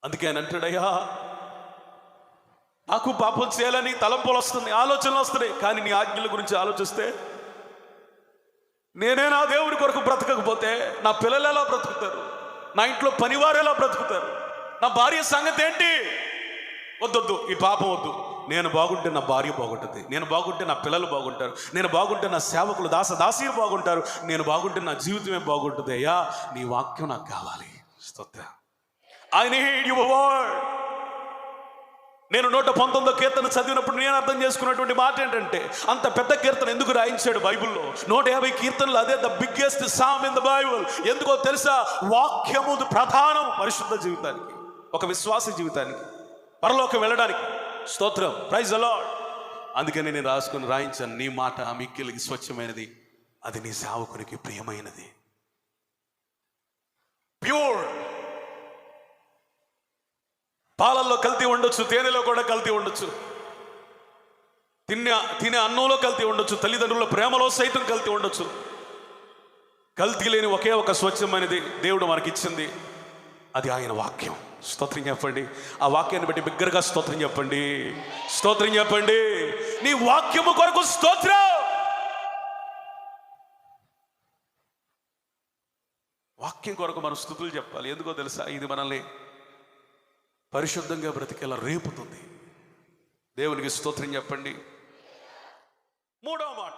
అందుకే ఆయన అంటాడయ్యా, నాకు పాపం చేయాలని తలంపులు వస్తున్నాయి, ఆలోచనలు వస్తున్నాయి, కానీ నీ ఆజ్ఞల గురించి ఆలోచిస్తే, నేనే నా దేవుడి కొరకు బ్రతకకపోతే నా పిల్లలు ఎలా బ్రతుకుతారు? నా ఇంట్లో పనివారు ఎలా బ్రతుకుతారు? నా భార్య సంగతి ఏంటి? వద్దొద్దు, ఈ పాపం వద్దు. నేను బాగుంటే నా భార్య బాగుంటుంది, నేను బాగుంటే నా పిల్లలు బాగుంటారు, నేను బాగుంటే నా సేవకులు దాసీలు బాగుంటారు, నేను బాగుంటే నా జీవితమే బాగుంటుంది. అయ్యా, నీ వాక్యం నాకు కావాలి. స్తోత్రం. I need your word. నేను 119వ కీర్తన చదివినప్పుడు నేను అర్థం చేసుకున్నటువంటి మాట ఏంటంటే, అంత పెద్ద కీర్తన ఎందుకు రాయించాడు బైబిల్లో? 150 కీర్తనలు, అదే the biggest psalm in the Bible. ఎందుకో తెలుసా? వాక్యము ప్రధానం పరిశుద్ధ జీవితానికి, ఒక విశ్వాస జీవితానికి, పరలోకం వెళ్ళడానికి. స్తోత్రం, ప్రైజ్ ద లార్డ్. అందుకని నేను రాయించాను, నీ మాట మిక్కిలికి స్వచ్ఛమైనది, అది నీ సేవకునికి ప్రియమైనది. ప్యూర్. పాలల్లో కల్తీ ఉండొచ్చు, తేనెలో కూడా కల్తీ ఉండొచ్చు, తినే అన్నంలో కల్తీ ఉండొచ్చు, తల్లిదండ్రుల ప్రేమలో సైతం కల్తీ ఉండొచ్చు. కల్తీ లేని ఒకే ఒక స్వచ్ఛమైనది దేవుడు మనకిచ్చింది, అది ఆయన వాక్యం. స్తోత్రం చెప్పండి. ఆ వాక్యాన్ని బట్టి బిగ్గరగా స్తోత్రం చెప్పండి, స్తోత్రం చెప్పండి. నీ వాక్యము కొరకు స్తోత్రం. వాక్యం కొరకు మనం స్తుతులు చెప్పాలి. ఎందుకో తెలుసా? ఇది మనల్ని పరిశుద్ధంగా బ్రతికేలా రేపుతుంది. దేవునికి స్తోత్రం చెప్పండి. 3వ మాట,